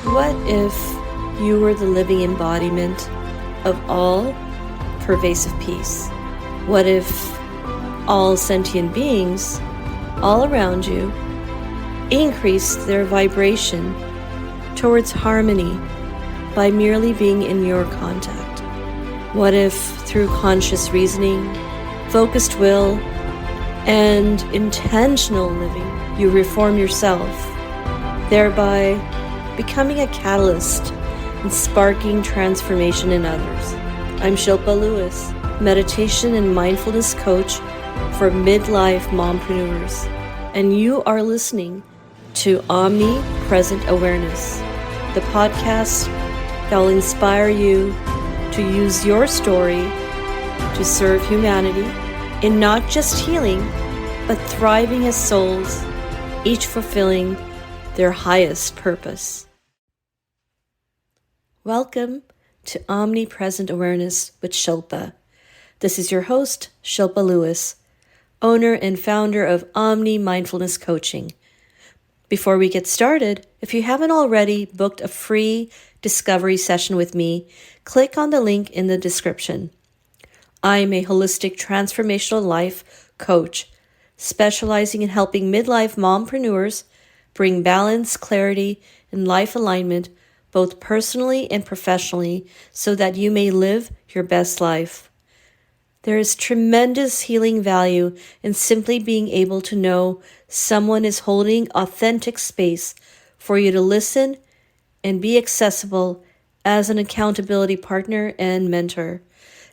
What if you were the living embodiment of all pervasive peace? What if all sentient beings all around you increased their vibration towards harmony by merely being in your contact? What if through conscious reasoning, focused will, and intentional living, you reform yourself, thereby becoming a catalyst and sparking transformation in others? I'm Shilpa Lewis, meditation and mindfulness coach for midlife mompreneurs, and you are listening to Omnipresent Awareness, the podcast that will inspire you to use your story to serve humanity in not just healing, but thriving as souls, each fulfilling their highest purpose. Welcome to Omnipresent Awareness with Shilpa. This is your host, Shilpa Lewis, owner and founder of Omni Mindfulness Coaching. Before we get started, if you haven't already booked a free discovery session with me, click on the link in the description. I'm a holistic transformational life coach, specializing in helping midlife mompreneurs bring balance, clarity, and life alignment, both personally and professionally, so that you may live your best life. There is tremendous healing value in simply being able to know someone is holding authentic space for you to listen and be accessible as an accountability partner and mentor.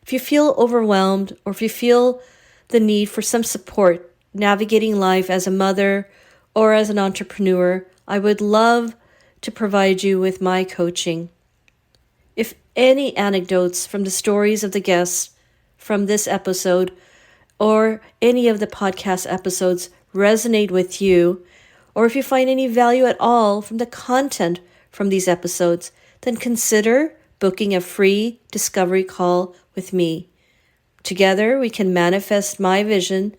If you feel overwhelmed, or if you feel the need for some support navigating life as a mother or as an entrepreneur, I would love to provide you with my coaching. If any anecdotes from the stories of the guests from this episode or any of the podcast episodes resonate with you, or if you find any value at all from the content from these episodes, then consider booking a free discovery call with me. Together, we can manifest my vision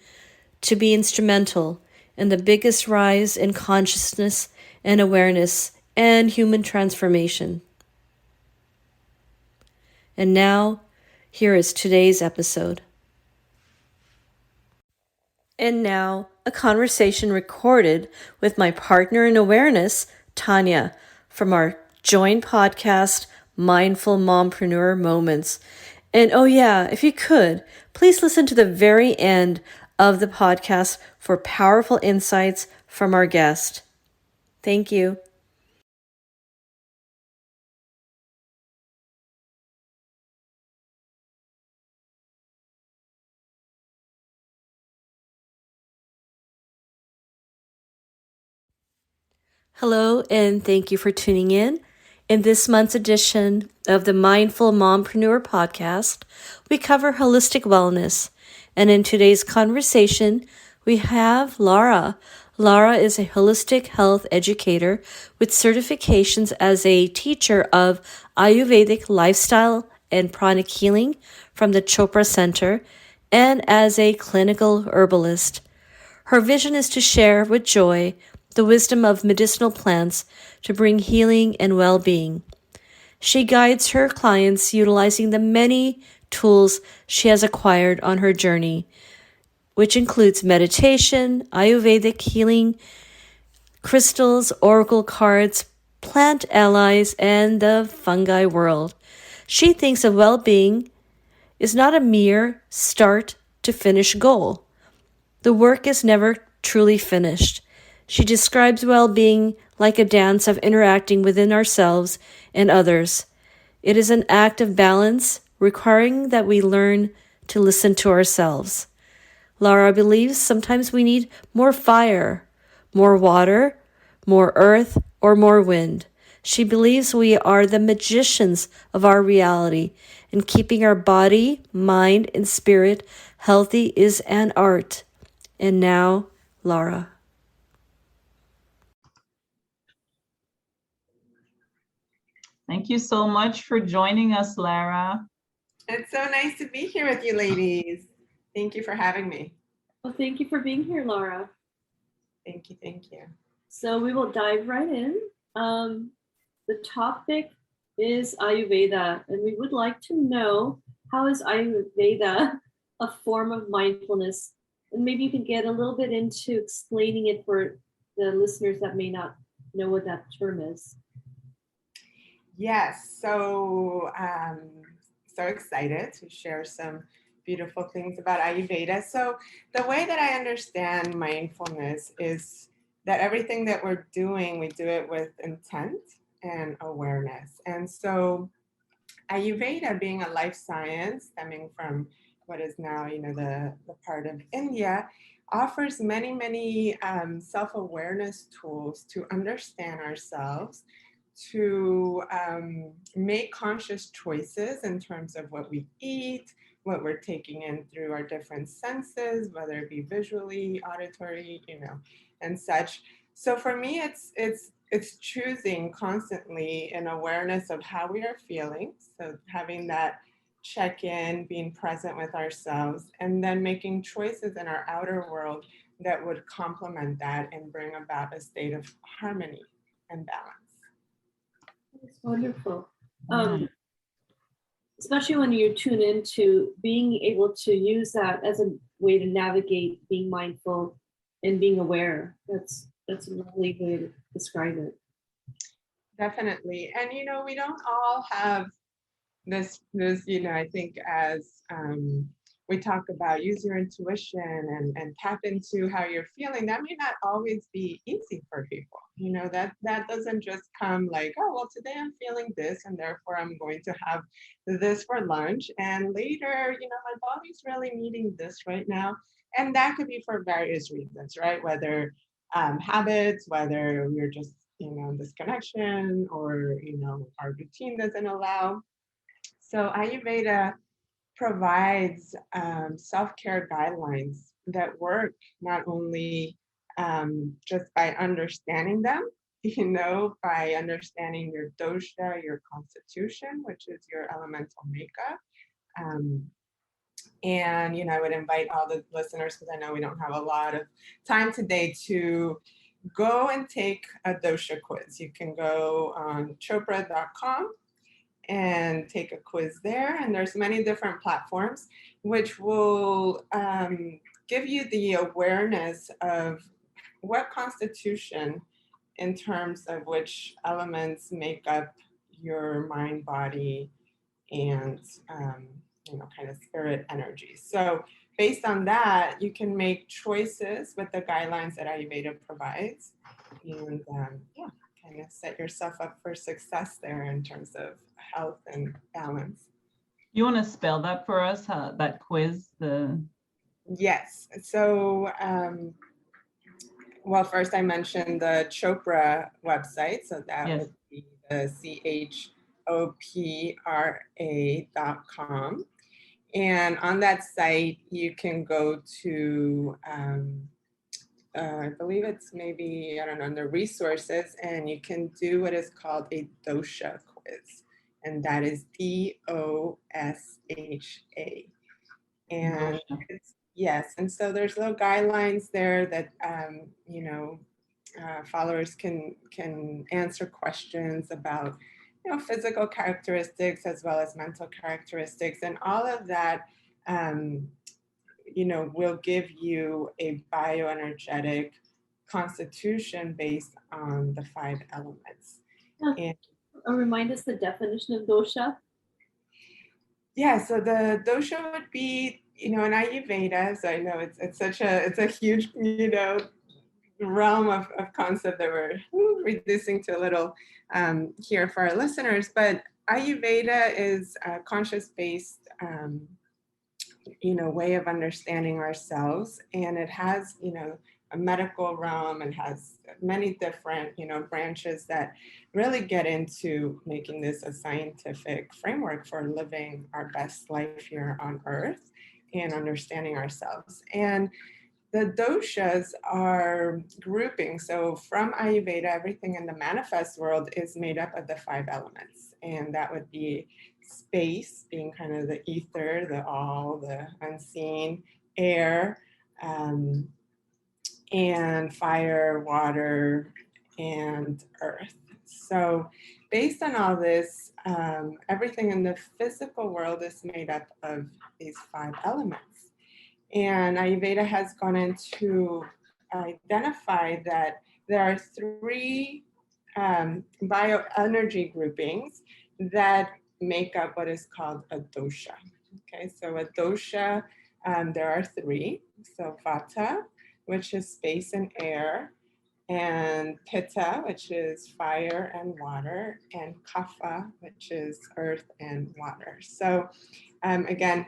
to be instrumental in the biggest rise in consciousness and awareness and human transformation. And now, here is today's episode. And now, a conversation recorded with my partner in awareness, Tanya, from our joint podcast, Mindful Mompreneur Moments. And oh yeah, if you could, please listen to the very end of the podcast for powerful insights from our guest. Thank you. Hello, and thank you for tuning in. In this month's edition of the Mindful Mompreneur podcast, we cover holistic wellness. And in today's conversation, we have Lara. Lara is a holistic health educator with certifications as a teacher of Ayurvedic lifestyle and pranic healing from the Chopra Center, and as a clinical herbalist. Her vision is to share with joy the wisdom of medicinal plants to bring healing and well-being. She guides her clients utilizing the many tools she has acquired on her journey, which includes meditation, Ayurvedic healing, crystals, oracle cards, plant allies, and the fungi world. She thinks of well-being is not a mere start to finish goal. The work is never truly finished. She describes well-being like a dance of interacting within ourselves and others. It is an act of balance, requiring that we learn to listen to ourselves. Lara believes sometimes we need more fire, more water, more earth, or more wind. She believes we are the magicians of our reality, and keeping our body, mind, and spirit healthy is an art. And now, Lara. Thank you so much for joining us, Lara. It's so nice to be here with you ladies. Thank you for having me. Well, thank you for being here, Lara. Thank you. So we will dive right in. the topic is Ayurveda, and we would like to know, how is Ayurveda a form of mindfulness? And maybe you can get a little bit into explaining it for the listeners that may not know what that term is. Yes, so so excited to share some beautiful things about Ayurveda. So the way that I understand mindfulness is that everything that we're doing, we do it with intent and awareness. And so Ayurveda, being a life science stemming from what is now, the part of India, offers many self-awareness tools to understand ourselves, to make conscious choices in terms of what we eat, what we're taking in through our different senses, whether it be visually, auditory, and such. So for me, it's choosing constantly an awareness of how we are feeling. So having that check in, being present with ourselves, and then making choices in our outer world that would complement that and bring about a state of harmony and balance. It's wonderful. Yeah. Especially when you tune into being able to use that as a way to navigate being mindful and being aware. That's a lovely way to describe it. Definitely. And we don't all have this I think as we talk about use your intuition and tap into how you're feeling, that may not always be easy for people. That doesn't just come like, oh, well, today I'm feeling this and therefore I'm going to have this for lunch, and later, my body's really needing this right now. And that could be for various reasons, right? Whether habits, whether we're just disconnection, or our routine doesn't allow. So Ayurveda provides self-care guidelines that work not only just by understanding them, by understanding your dosha, your constitution, which is your elemental makeup. And I would invite all the listeners, because I know we don't have a lot of time today, to go and take a dosha quiz. You can go on Chopra.com and take a quiz there. And there's many different platforms which will give you the awareness of what constitution, in terms of which elements make up your mind, body, and kind of spirit energy. So based on that, you can make choices with the guidelines that Ayurveda provides, and kind of set yourself up for success there in terms of health and balance. You want to spell that for us, that quiz? Yes. So, well, first I mentioned the Chopra website. So that would be the CHOPRA.com. And on that site, you can go to, I believe it's maybe, I don't know, under resources, and you can do what is called a dosha quiz. And that is DOSHA. And yes, and so there's little guidelines there that, followers can answer questions about, physical characteristics as well as mental characteristics, and all of that, will give you a bioenergetic constitution based on the 5 elements. And remind us the definition of dosha. Yeah, so the dosha would be, in Ayurveda. So I know it's a huge, realm of concept that we're reducing to a little here for our listeners. But Ayurveda is a conscious-based, way of understanding ourselves, and it has, a medical realm, and has many different, branches that really get into making this a scientific framework for living our best life here on earth and understanding ourselves. And the doshas are grouping. So from Ayurveda, everything in the manifest world is made up of the 5 elements. And that would be space, being kind of the ether, the all, the unseen, air, and fire, water, and earth. So based on all this, everything in the physical world is made up of these 5 elements. And Ayurveda has gone into identify that there are 3 bioenergy groupings that make up what is called a dosha. Okay, so a dosha, there are 3. So vata, which is space and air, and pitta, which is fire and water, and kapha, which is earth and water. So again,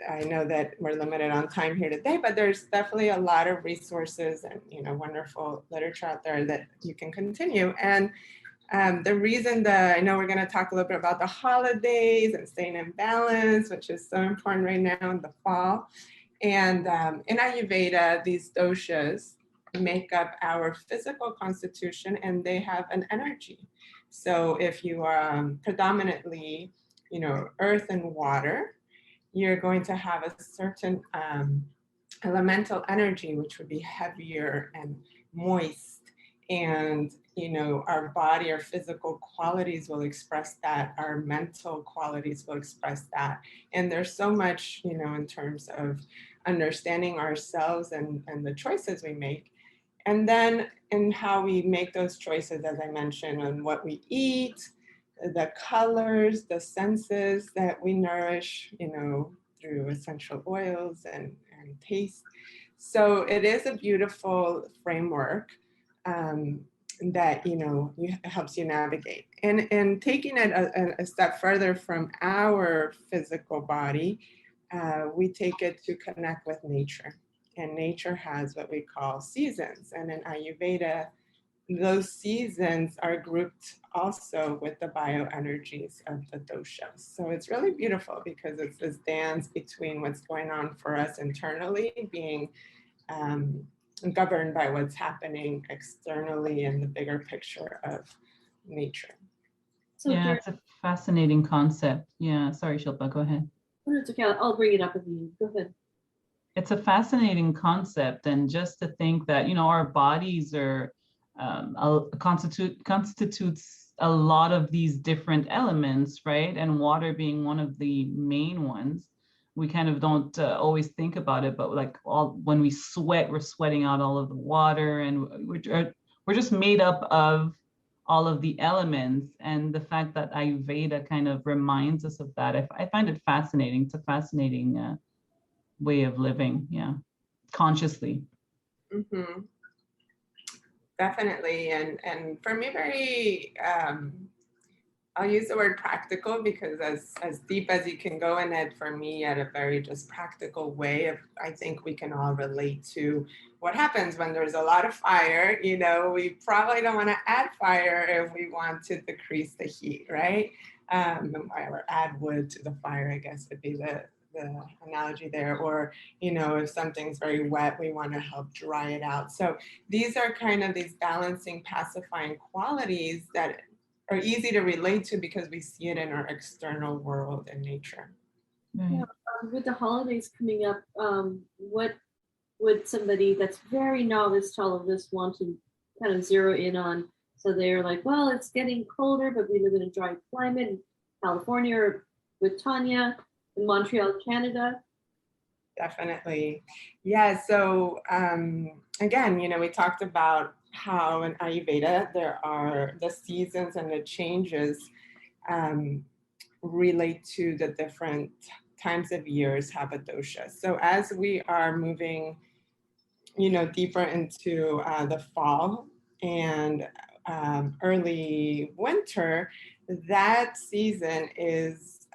I know that we're limited on time here today, but there's definitely a lot of resources and wonderful literature out there that you can continue. And the reason that I know we're going to talk a little bit about the holidays and staying in balance, which is so important right now in the fall. And in Ayurveda, these doshas make up our physical constitution, and they have an energy. So if you are predominantly, earth and water, you're going to have a certain elemental energy, which would be heavier and moist. And, our body, our physical qualities will express that. Our mental qualities will express that. And there's so much, in terms of understanding ourselves and the choices we make. And then in how we make those choices, as I mentioned, on what we eat, the colors, the senses that we nourish, through essential oils and taste. So it is a beautiful framework that, helps you navigate. And taking it a step further from our physical body, we take it to connect with nature. And nature has what we call seasons. And in Ayurveda, those seasons are grouped also with the bioenergies of the doshas. So it's really beautiful because it's this dance between what's going on for us internally, being governed by what's happening externally in the bigger picture of nature. So yeah, it's a fascinating concept. Yeah, sorry, Shilpa, go ahead. No, it's okay. I'll bring it up with you. Go ahead. It's a fascinating concept, and just to think that our bodies are constitutes a lot of these different elements, right? And water being one of the main ones. We kind of don't always think about it, but like when we sweat, we're sweating out all of the water, and we're just made up of all of the elements. And the fact that Ayurveda kind of reminds us of that, I find it fascinating. It's a fascinating way of living, consciously. Mm-hmm. Definitely, and for me, very I'll use the word practical, because as deep as you can go in it, for me, at a very just practical way of, I think we can all relate to what happens when there's a lot of fire. We probably don't want to add fire if we want to decrease the heat, right? Or add wood to the fire, I guess would be the analogy there. Or, if something's very wet, we want to help dry it out. So these are kind of these balancing, pacifying qualities that are easy to relate to because we see it in our external world and nature. Yeah, with the holidays coming up, what would somebody that's very novice to all of this want to kind of zero in on? So they're like, well, it's getting colder, but we live in a dry climate in California, or with Tanya in Montreal, Canada. Definitely. Yeah. So again, we talked about how in Ayurveda there are the seasons and the changes relate to the different times of years have a dosha. So as we are moving, deeper into the fall and early winter, that season is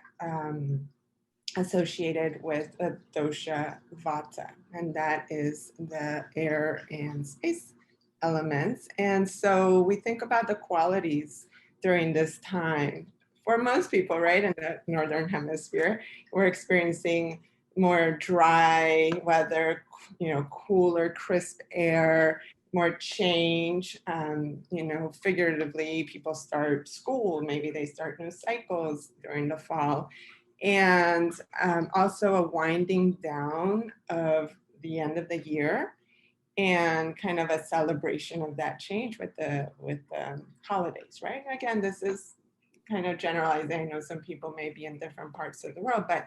associated with a dosha vata, and that is the air and space elements. And so we think about the qualities during this time. For most people, right, in the Northern Hemisphere, we're experiencing more dry weather, cooler, crisp air, more change. Figuratively, people start school, maybe they start new cycles during the fall. And also a winding down of the end of the year, and kind of a celebration of that change with the holidays, right? Again, this is kind of generalizing. I know some people may be in different parts of the world, but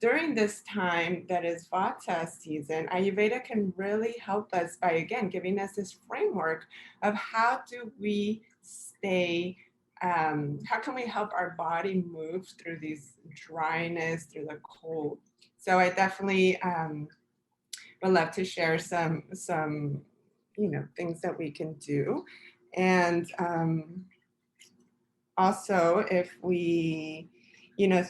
during this time that is Vata season, Ayurveda can really help us by, again, giving us this framework of how do we stay, how can we help our body move through these dryness, through the cold. So I definitely would love to share some things that we can do. And also, if we,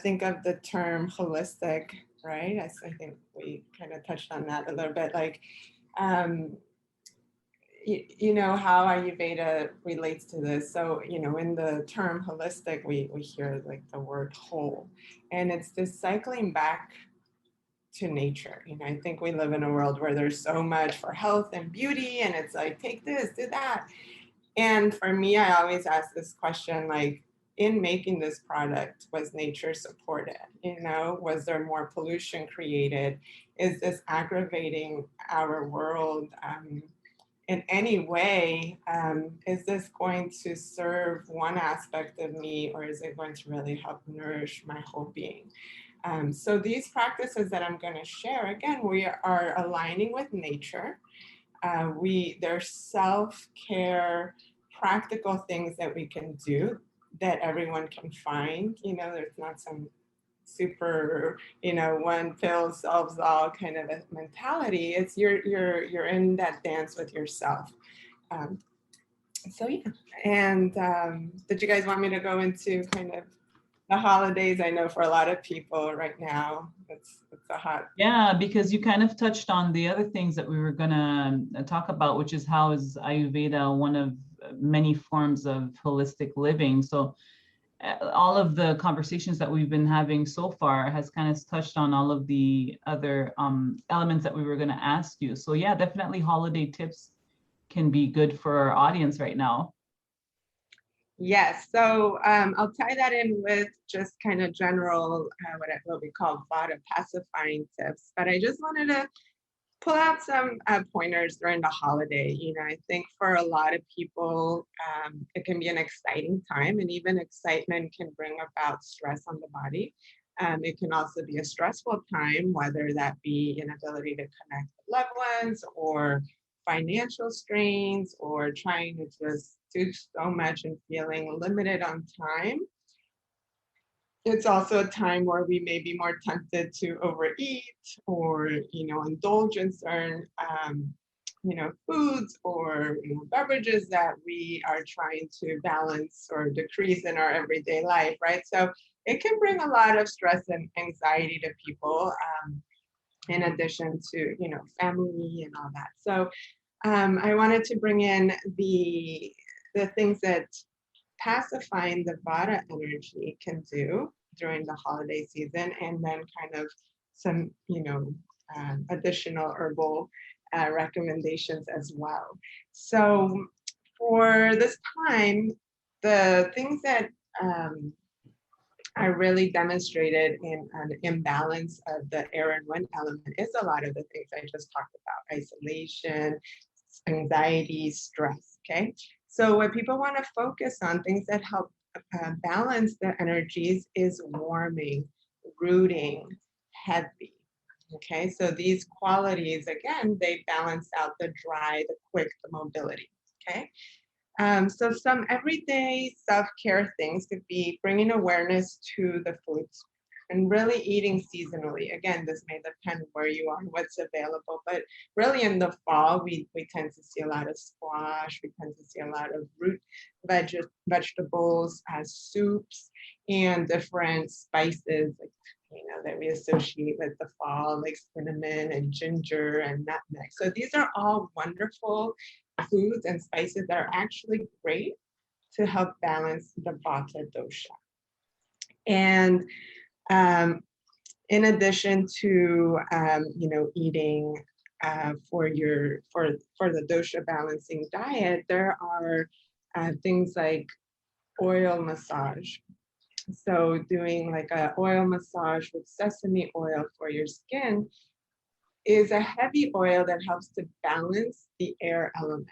think of the term holistic, right? I think we kind of touched on that a little bit, like, how Ayurveda relates to this. So, in the term holistic, we hear like the word whole, and it's this cycling back to nature. I think we live in a world where there's so much for health and beauty, and it's like, take this, do that. And for me, I always ask this question, like, in making this product, was nature supported? Was there more pollution created? Is this aggravating our world in any way? Is this going to serve one aspect of me, or is it going to really help nourish my whole being? So these practices that I'm going to share, again, we are aligning with nature. They're self-care, practical things that we can do that everyone can find. There's not some super, one pill solves all kind of a mentality. It's you're in that dance with yourself. So yeah. And did you guys want me to go into kind of the holidays? I know for a lot of people right now, it's a hot. Yeah, because you kind of touched on the other things that we were gonna talk about, which is how is Ayurveda one of many forms of holistic living. So all of the conversations that we've been having so far has kind of touched on all of the other elements that we were gonna ask you. So yeah, definitely holiday tips can be good for our audience right now. Yes, so I'll tie that in with just kind of general, what we call Vata pacifying tips. But I just wanted to pull out some pointers during the holiday. I think for a lot of people, it can be an exciting time, and even excitement can bring about stress on the body. It can also be a stressful time, whether that be inability to connect with loved ones, or financial strains, or trying to just do so much and feeling limited on time. It's also a time where we may be more tempted to overeat, or indulge in certain foods or beverages that we are trying to balance or decrease in our everyday life, right? So it can bring a lot of stress and anxiety to people, in addition to family and all that. So I wanted to bring in the things that pacifying the Vata energy can do during the holiday season, and then kind of some additional herbal recommendations as well. So for this time, the things that are really demonstrated in an imbalance of the air and wind element is a lot of the things I just talked about: isolation, anxiety, stress. Okay, so what people want to focus on, things that help balance the energies, is warming, rooting, heavy. Okay, so these qualities, again, they balance out the dry, the quick, the mobility. Okay, so some everyday self-care things could be bringing awareness to the foods and really eating seasonally. Again, this may depend where you are, what's available, but really in the fall, we tend to see a lot of squash, we tend to see a lot of root vegetables as soups, and different spices, like, that we associate with the fall, like cinnamon and ginger and nutmeg. So these are all wonderful foods and spices that are actually great to help balance the Vata dosha. And in addition to eating for the dosha balancing diet, there are things like oil massage. So doing like an oil massage with sesame oil for your skin is a heavy oil that helps to balance the air element.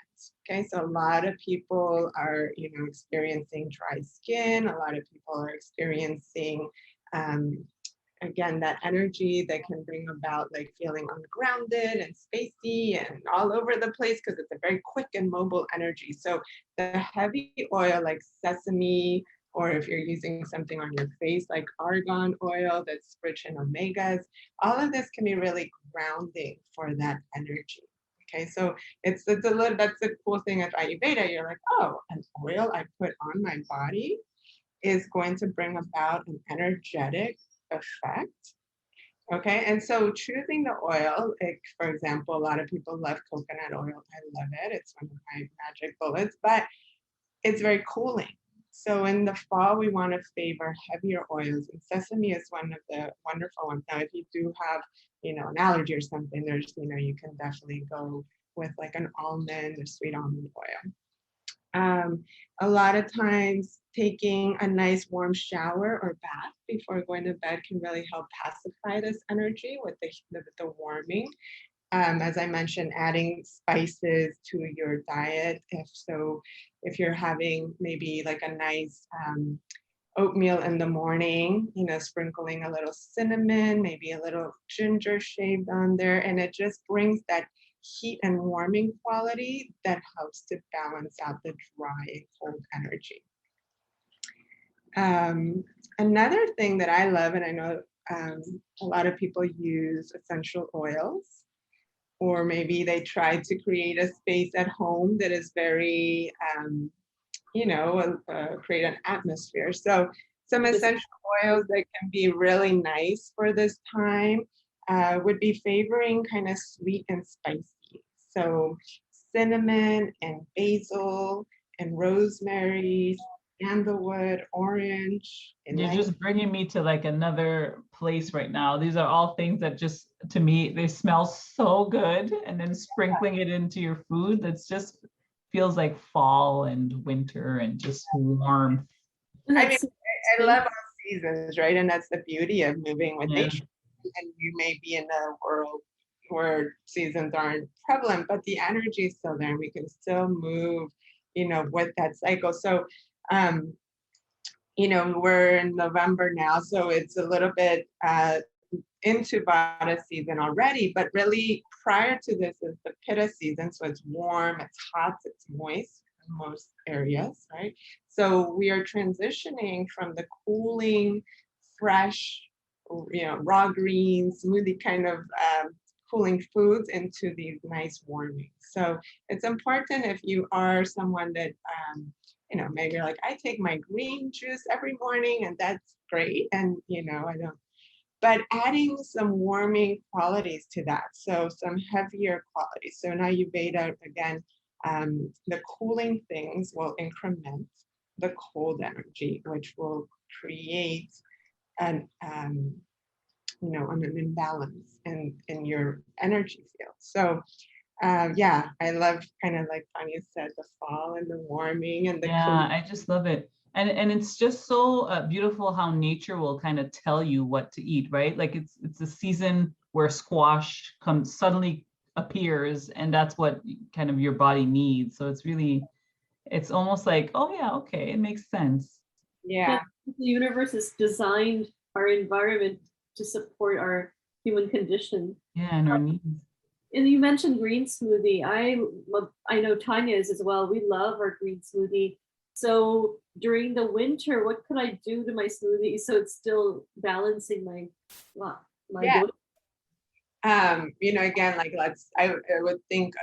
Okay, so a lot of people are, experiencing dry skin. A lot of people are experiencing, again, that energy that can bring about like feeling ungrounded and spacey and all over the place because it's a very quick and mobile energy. So the heavy oil like sesame, or if you're using something on your face like argan oil that's rich in omegas, all of this can be really grounding for that energy. Okay, so it's a little, that's the cool thing of Ayurveda. You're like, oh, an oil I put on my body is going to bring about an energetic effect. Okay, and so choosing the oil, like for example, a lot of people love coconut oil. I love it. It's one of my magic bullets, but it's very cooling. So in the fall, we want to favor heavier oils, and sesame is one of the wonderful ones. Now, if you do have, an allergy or something, there's, you can definitely go with like an almond or sweet almond oil. A lot of times taking a nice warm shower or bath before going to bed can really help pacify this energy with the warming. As I mentioned, adding spices to your diet. If you're having maybe like a nice oatmeal in the morning, sprinkling a little cinnamon, maybe a little ginger shaved on there, and it just brings that heat and warming quality that helps to balance out the dry and cold energy. Another thing that I love, and I know a lot of people use essential oils, or maybe they try to create a space at home that is very, create an atmosphere. So some essential oils that can be really nice for this time would be favoring kind of sweet and spicy. So cinnamon and basil and rosemary, sandalwood, orange. You're just bringing me to like another place right now. These are all things that just, to me, they smell so good. And then sprinkling it into your food, that's just feels like fall and winter and just warm. I mean, I love all seasons, right? And that's the beauty of moving with nature. And you may be in a world where seasons aren't prevalent, but the energy is still there, and we can still move, with that cycle. So, we're in November now, so it's a little bit into Vata season already, but really prior to this is the Pitta season. So it's warm, it's hot, it's moist in most areas, right? So we are transitioning from the cooling, fresh, raw green, smoothie kind of cooling foods into these nice warming. So it's important if you are someone that, maybe you're like, I take my green juice every morning and that's great. And, I don't, but adding some warming qualities to that. So some heavier qualities. So in Ayurveda, again, the cooling things will increment the cold energy, which will create an imbalance in your energy field. So I love kind of like Tanya said, the fall and the warming and the I just love it. And it's just so beautiful how nature will kind of tell you what to eat, right? Like it's a season where squash suddenly appears, and that's what kind of your body needs. So it's almost like, oh yeah, okay, it makes sense. Yeah. The universe has designed our environment to support our human condition. Yeah, and our needs. And you mentioned green smoothie. I know Tanya's as well. We love our green smoothie. So during the winter, what could I do to my smoothie so it's still balancing my body? Again, like I would think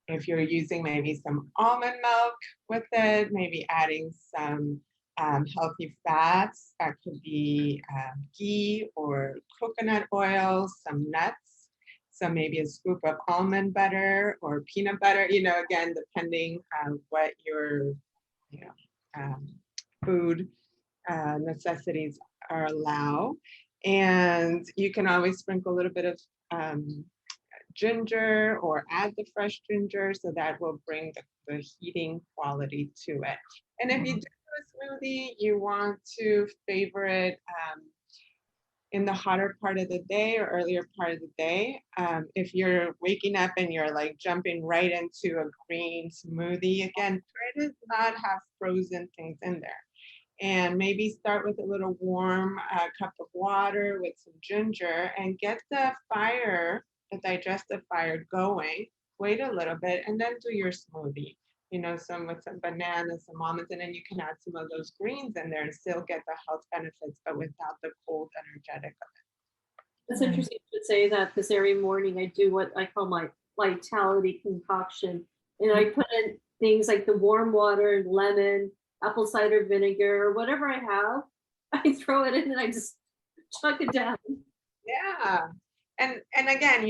if you're using maybe some almond milk with it, maybe adding some healthy fats, that could be ghee or coconut oil, some nuts. So maybe a scoop of almond butter or peanut butter, again, depending on what your food necessities are allow. And you can always sprinkle a little bit of ginger or add the fresh ginger, so that will bring the heating quality to it. And if you do a smoothie, you want to favor it in the hotter part of the day or earlier part of the day. If you're waking up and you're like jumping right into a green smoothie, again, try to not have frozen things in there. And maybe start with a little warm cup of water with some ginger and get the fire, the digestive fire going. Wait a little bit and then do your smoothie. Some with some bananas, some almonds, and then you can add some of those greens in there and still get the health benefits, but without the cold energetic of That's interesting to say that, because every morning I do what I call my vitality concoction. And I put in things like the warm water, lemon, apple cider vinegar, or whatever I have. I throw it in and I just chuck it down. Yeah. And again,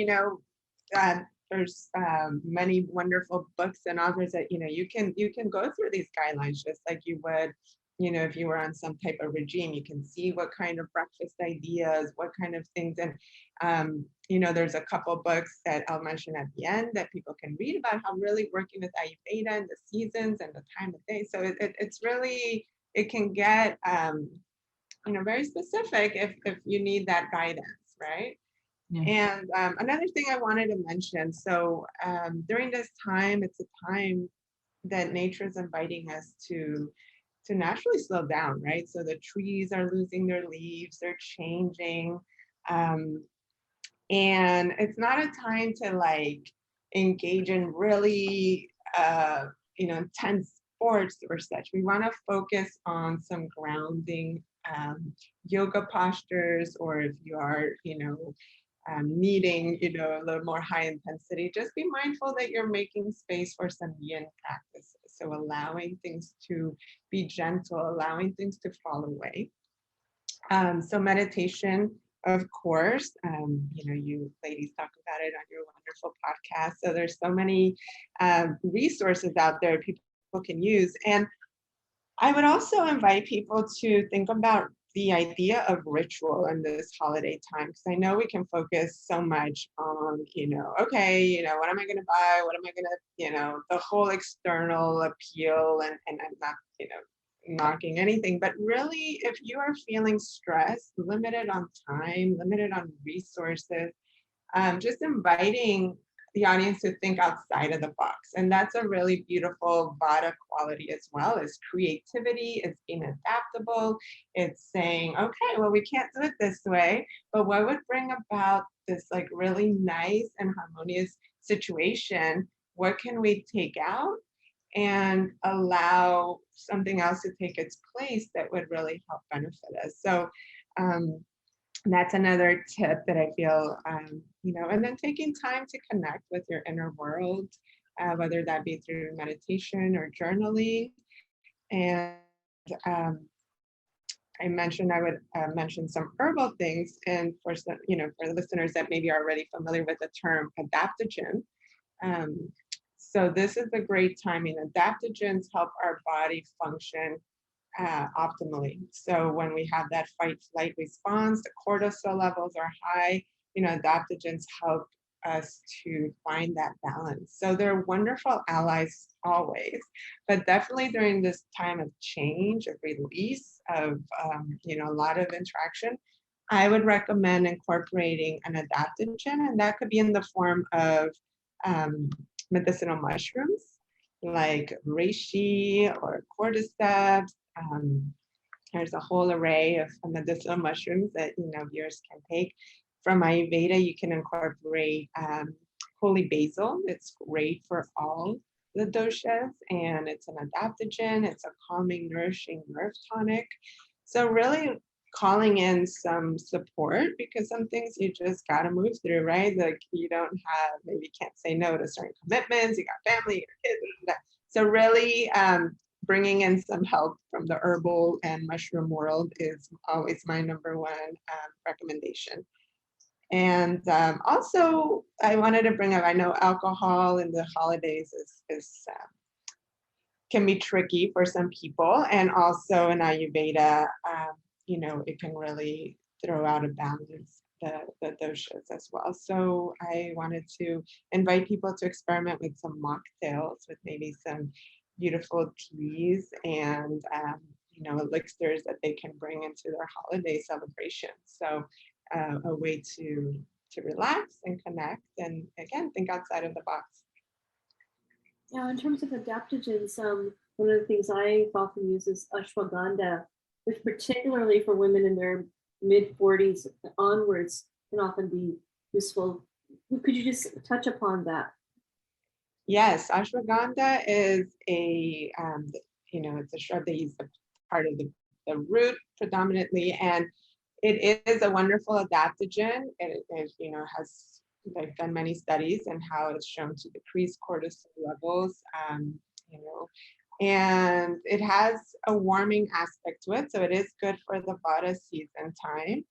there's many wonderful books and authors that, you can go through these guidelines just like you would, if you were on some type of regime. You can see what kind of breakfast ideas, what kind of things. And, there's a couple books that I'll mention at the end that people can read about how really working with Ayurveda and the seasons and the time of day. So it's really, it can get, very specific if you need that guidance, right? Yeah. And another thing I wanted to mention, so during this time, it's a time that nature is inviting us to naturally slow down, right? So the trees are losing their leaves, they're changing. And it's not a time to like engage in really, intense sports or such. We want to focus on some grounding yoga postures, or if you are, needing, a little more high intensity, just be mindful that you're making space for some yin practices. So allowing things to be gentle, allowing things to fall away. So meditation, of course, you ladies talk about it on your wonderful podcast. So there's so many resources out there people can use. And I would also invite people to think about the idea of ritual in this holiday time, because I know we can focus so much on, okay, what am I going to buy? What am I going to, the whole external appeal, and I'm not, knocking anything, but really, if you are feeling stressed, limited on time, limited on resources, just inviting the audience to think outside of the box. And that's a really beautiful Vata quality as well, is creativity, it's being adaptable, it's saying, okay, well, we can't do it this way, but what would bring about this like really nice and harmonious situation? What can we take out and allow something else to take its place that would really help benefit us? So that's another tip that I feel, and then taking time to connect with your inner world, whether that be through meditation or journaling. And I mentioned I would mention some herbal things, and for some, for the listeners that maybe are already familiar with the term adaptogen. So this is a great timing. Adaptogens help our body function optimally. So when we have that fight-flight response, the cortisol levels are high, adaptogens help us to find that balance. So they're wonderful allies always, but definitely during this time of change, of release, of, a lot of interaction, I would recommend incorporating an adaptogen, and that could be in the form of medicinal mushrooms like reishi or cordyceps. There's a whole array of medicinal mushrooms that viewers can take. From Ayurveda, you can incorporate holy basil. It's great for all the doshas, and it's an adaptogen. It's a calming, nourishing nerve tonic. So really calling in some support, because some things you just got to move through, right? Like you don't have, maybe you can't say no to certain commitments. You got family, your kids. So really bringing in some help from the herbal and mushroom world is always my number one recommendation. And also, I wanted to bring up, I know alcohol in the holidays is can be tricky for some people, and also in Ayurveda, it can really throw out of balance the doshas as well. So I wanted to invite people to experiment with some mocktails with maybe some beautiful teas and elixirs that they can bring into their holiday celebrations. So a way to relax and connect, and again, think outside of the box. Yeah, in terms of adaptogens, one of the things I often use is ashwagandha, which particularly for women in their mid 40s onwards can often be useful. Could you just touch upon that? Yes, ashwagandha is it's a shrub that uses part of the root predominantly, and it is a wonderful adaptogen. Has, they've done many studies and how it's shown to decrease cortisol levels, and it has a warming aspect to it. So it is good for the Vata season time.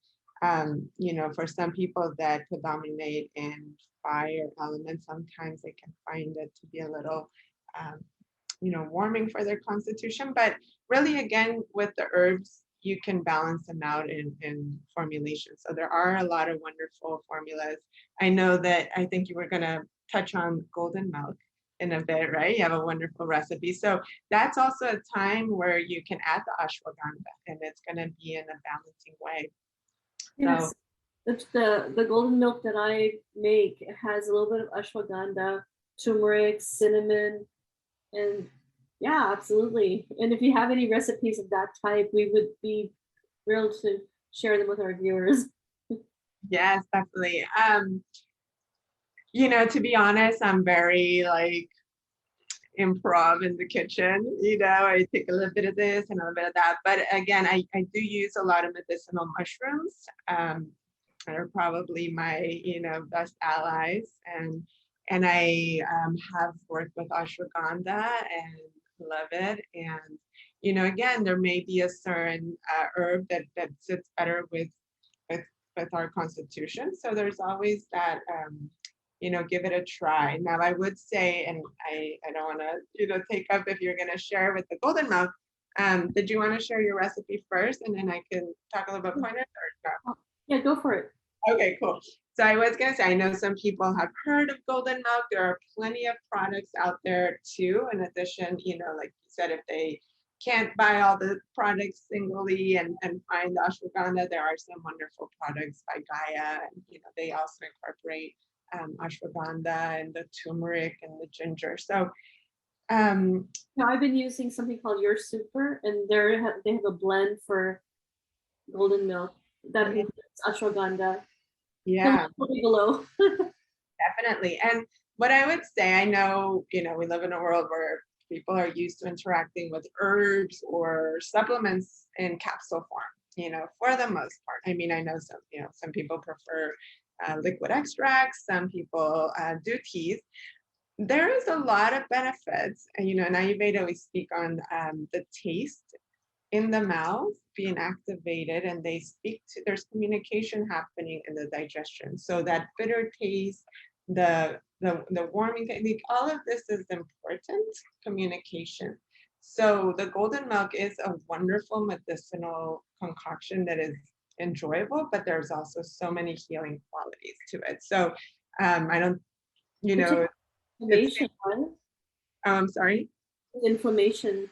For some people that predominate in fire element, sometimes they can find it to be a little, warming for their constitution. But really, again, with the herbs, you can balance them out in formulation. So there are a lot of wonderful formulas. I think you were going to touch on golden milk in a bit, right? You have a wonderful recipe. So that's also a time where you can add the ashwagandha, and it's going to be in a balancing way. Yes, the golden milk that I make has a little bit of ashwagandha, turmeric, cinnamon, and yeah, absolutely. And if you have any recipes of that type, we would be thrilled to share them with our viewers. Yes, definitely. To be honest, I'm very improv in the kitchen. I take a little bit of this and a little bit of that. But again, I do use a lot of medicinal mushrooms. They're probably my best allies, and I have worked with ashwagandha and love it. And again, there may be a certain herb that sits better with our constitution. So there's always that. Give it a try. Now, I would say, and I don't want to, take up if you're going to share with the golden milk. Did you want to share your recipe first, and then I can talk a little bit pointers, or no? Yeah, go for it. Okay, cool. So I was going to say, I know some people have heard of golden milk. There are plenty of products out there too. In addition, like you said, if they can't buy all the products singly and find the ashwagandha, there are some wonderful products by Gaia, and they also incorporate ashwagandha and the turmeric and the ginger. So now I've been using something called Your Super, and they have a blend for golden milk that includes ashwagandha. Yeah, below. definitely. And what I would say, I know, we live in a world where people are used to interacting with herbs or supplements in capsule form, for the most part. I mean, I know some people prefer liquid extracts, some people do teas. There is a lot of benefits. And, in Ayurveda, we speak on the taste in the mouth being activated, and they speak to, there's communication happening in the digestion. So that bitter taste, the warming technique, all of this is important communication. So the golden milk is a wonderful medicinal concoction that is enjoyable, but there's also so many healing qualities to it. So I don't, inflammation, right? I'm sorry? Inflammation.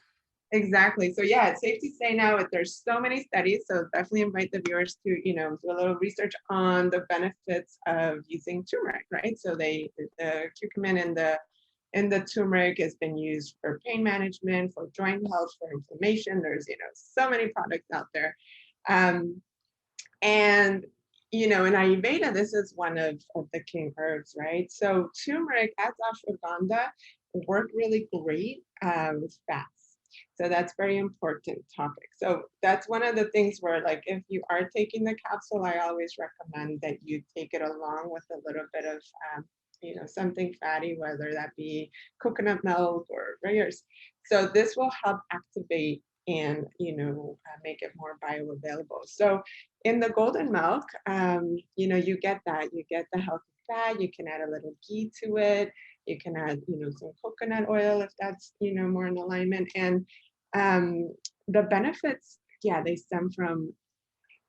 Exactly. So yeah, it's safe to say now that there's so many studies. So definitely invite the viewers to, do a little research on the benefits of using turmeric, right? So the curcumin and the turmeric has been used for pain management, for joint health, for inflammation. There's, so many products out there. And, in Ayurveda, this is one of the king herbs, right? So turmeric, as ashwagandha, work really great with fats. So that's very important topic. So that's one of the things where, if you are taking the capsule, I always recommend that you take it along with a little bit of, something fatty, whether that be coconut milk or regulars. So this will help activate and, make it more bioavailable. So in the golden milk, you get that, you get the healthy fat, you can add a little ghee to it. You can add, some coconut oil if that's, more in alignment. And the benefits, they stem from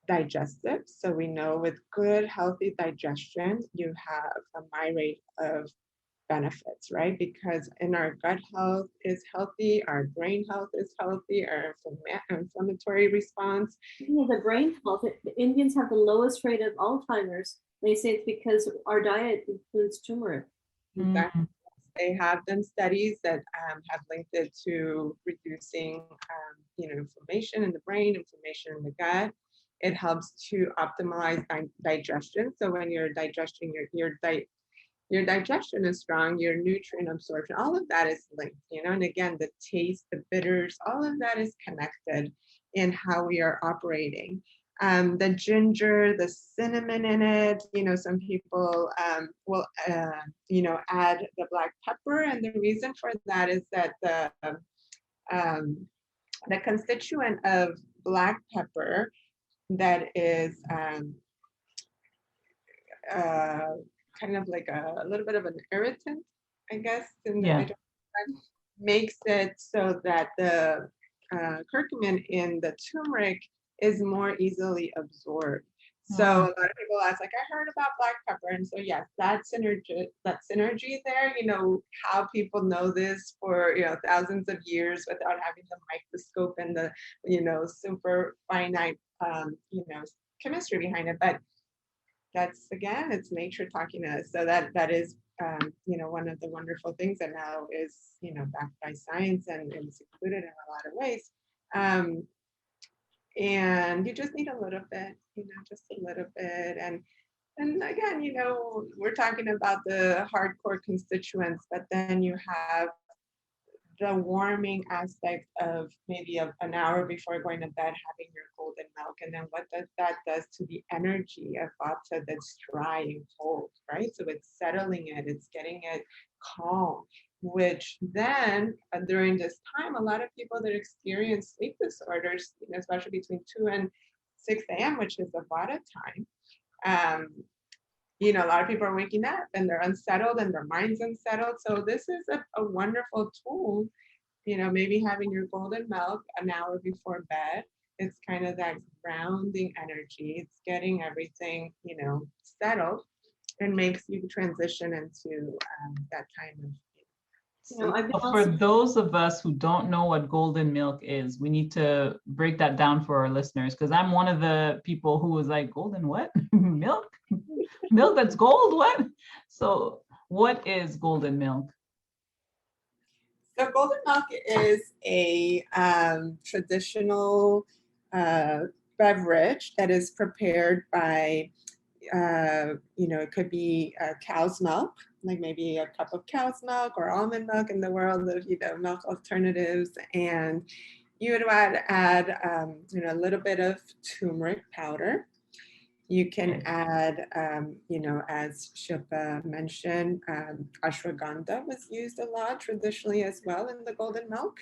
digestive. So we know with good, healthy digestion, you have a high rate of benefits, right? Because in our gut health is healthy, our brain health is healthy, our inflammatory response. Speaking of the brain health, the Indians have the lowest rate of Alzheimer's. They say it's because our diet includes turmeric. Exactly. They have done studies that have linked it to reducing, inflammation in the brain, inflammation in the gut. It helps to optimize digestion. So when your digestion, your digestion is strong, your nutrient absorption, all of that is linked, and again, the taste, the bitters, all of that is connected in how we are operating. The ginger, the cinnamon in it, some people will, add the black pepper. And the reason for that is that the constituent of black pepper that is kind of like a little bit of an irritant, I guess, in the makes it so that the curcumin in the turmeric is more easily absorbed. So a lot of people ask, like, I heard about black pepper. And so yes, that synergy there, how people know this for thousands of years without having the microscope and the super finite chemistry behind it. But that's, again, it's nature talking to us. So that is one of the wonderful things that now is backed by science and is included in a lot of ways. And you just need a little bit, just a little bit. And again, we're talking about the hardcore constituents, but then you have the warming aspect of maybe an hour before going to bed, having your golden milk. And then what that does to the energy of vata that's dry and cold, right? So it's settling it, it's getting it calm, which then during this time, a lot of people that experience sleep disorders, especially between 2 and 6 a.m., which is the vata time, a lot of people are waking up and they're unsettled and their mind's unsettled. So this is a wonderful tool, maybe having your golden milk an hour before bed. It's kind of that grounding energy. It's getting everything, settled, and makes you transition into that time of For those of us who don't know what golden milk is, we need to break that down for our listeners, because I'm one of the people who was like, golden what? Milk? Milk that's gold? What? So what is golden milk? So golden milk is a traditional beverage that is prepared by, it could be cow's milk, like maybe a cup of cow's milk or almond milk in the world of, milk alternatives. And you would add a little bit of turmeric powder. You can add, as Shilpa mentioned, ashwagandha was used a lot traditionally as well in the golden milk,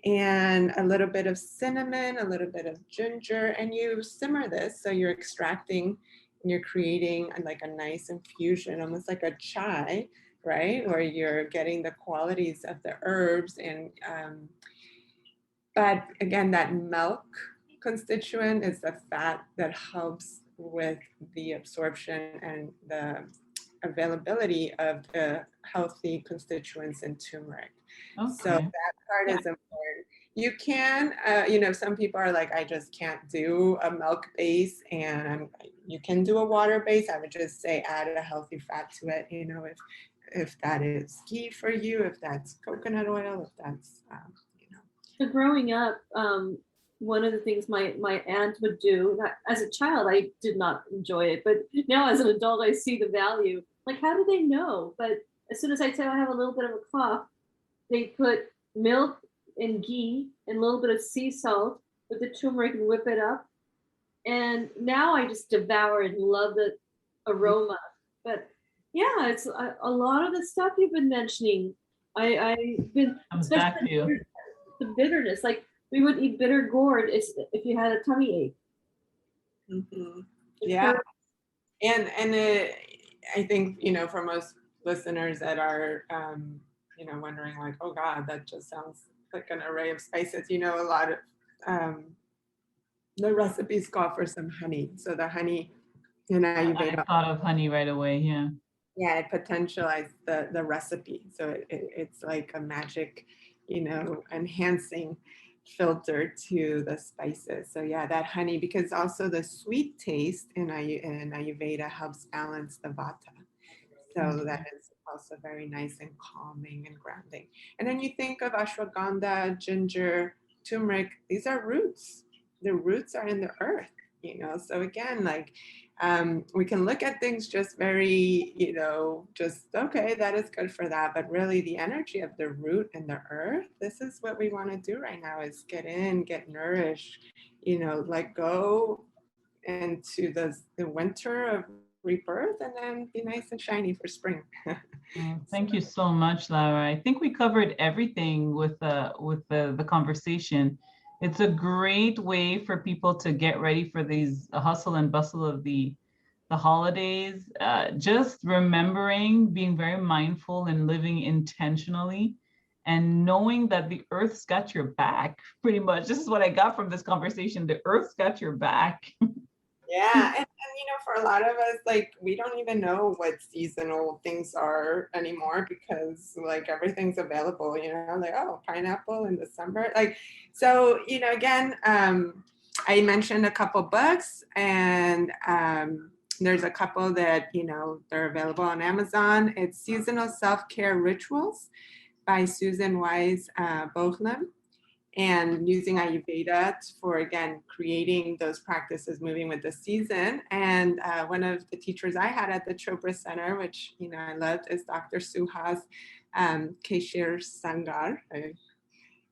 and a little bit of cinnamon, a little bit of ginger, and you simmer this. So you're extracting and you're creating like a nice infusion, almost like a chai, right? Where you're getting the qualities of the herbs. And but again, that milk constituent is the fat that helps with the absorption and the availability of the healthy constituents in turmeric. Okay. So that part is important. You can, some people are like, I just can't do a milk base, and you can do a water base. I would just say add a healthy fat to it, if that is ghee for you, if that's coconut oil, if that's, So growing up, one of the things my aunt would do, as a child, I did not enjoy it, but now as an adult, I see the value. Like, how do they know? But as soon as I say I have a little bit of a cough, they put milk and ghee and a little bit of sea salt with the turmeric and whip it up. And now I just devour and love the aroma. But yeah, it's a lot of the stuff you've been mentioning. I've been, back to you. The bitterness, like we would eat bitter gourd if you had a tummy ache. Mm-hmm. Yeah, and I think for most listeners that are wondering like, oh God, that just sounds like an array of spices. A lot of the recipes call for some honey. So the honey in Ayurveda. I thought of honey right away. Yeah. Yeah, it potentialized the recipe. So it's like a magic, enhancing filter to the spices. So yeah, that honey, because also the sweet taste in Ayurveda helps balance the vata. So that is also very nice and calming and grounding. And then you think of ashwagandha, ginger, turmeric, these are roots. The roots are in the earth, So again, like we can look at things just very, just, okay, that is good for that. But really the energy of the root and the earth, this is what we want to do right now is get in, get nourished, let go into the winter of rebirth and then be nice and shiny for spring. Thank you so much, Lara. I think we covered everything with the conversation. It's a great way for people to get ready for these hustle and bustle of the holidays. Just remembering, being very mindful and living intentionally, and knowing that the earth's got your back. Pretty much, this is what I got from this conversation. The earth's got your back. Yeah, and for a lot of us, like we don't even know what seasonal things are anymore because like everything's available, like, oh, pineapple in December. Like, so, again, I mentioned a couple books and there's a couple that, they're available on Amazon. It's Seasonal Self-Care Rituals by Susan Wise Bochlam. And using Ayurveda for, again, creating those practices, moving with the season. And one of the teachers I had at the Chopra Center, which, I loved, is Dr. Suhas Keshir Sangar. I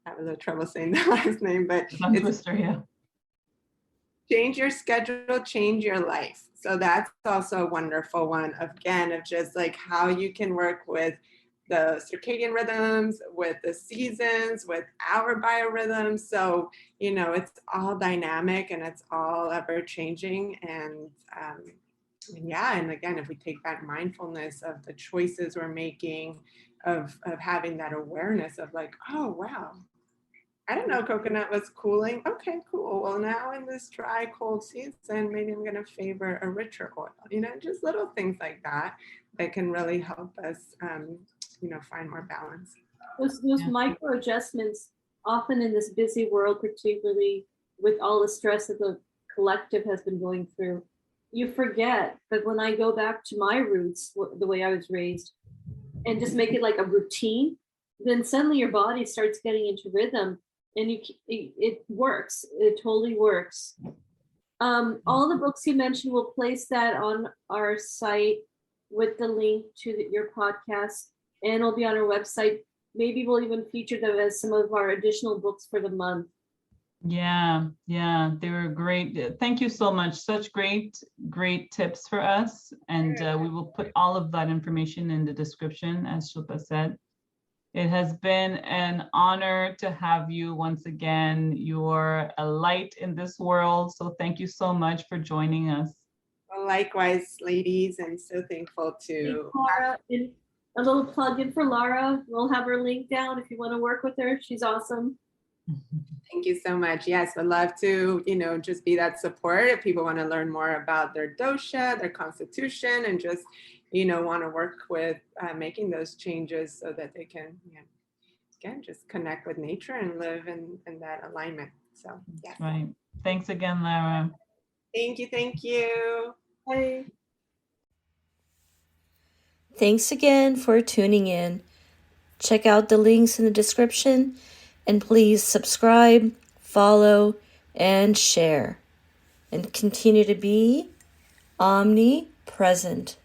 have a little trouble saying the last name, but Tongue twister, yeah. Change your schedule, change your life. So that's also a wonderful one, again, of just like how you can work with the circadian rhythms, with the seasons, with our biorhythms. So, it's all dynamic and it's all ever changing. And yeah, and again, if we take that mindfulness of the choices we're making, of having that awareness of like, oh, wow, I didn't know coconut was cooling. Okay, cool. Well, now in this dry, cold season, maybe I'm going to favor a richer oil, just little things like that can really help us find more balance. Those micro adjustments, often in this busy world, particularly with all the stress that the collective has been going through, you forget that when I go back to my roots, the way I was raised, and just make it like a routine, then suddenly your body starts getting into rhythm, and it works. It totally works. All the books you mentioned, we'll place that on our site with the link to your podcast. And it'll be on our website. Maybe we'll even feature them as some of our additional books for the month. Yeah, they were great. Thank you so much. Such great tips for us. And we will put all of that information in the description, as Shilpa said. It has been an honor to have you once again. You're a light in this world. So thank you so much for joining us. Well, likewise, ladies, and so thankful to Lara. A little plug in for Lara. We'll have her link down if you want to work with her. She's awesome. Thank you so much. Yes, would love to, just be that support if people want to learn more about their dosha, their constitution, and just, want to work with making those changes so that they can, again, just connect with nature and live in that alignment. So, yeah. Right. Thanks again, Lara. Thank you. Bye. Thanks again for tuning in. Check out the links in the description and please subscribe, follow, and share. And continue to be omnipresent.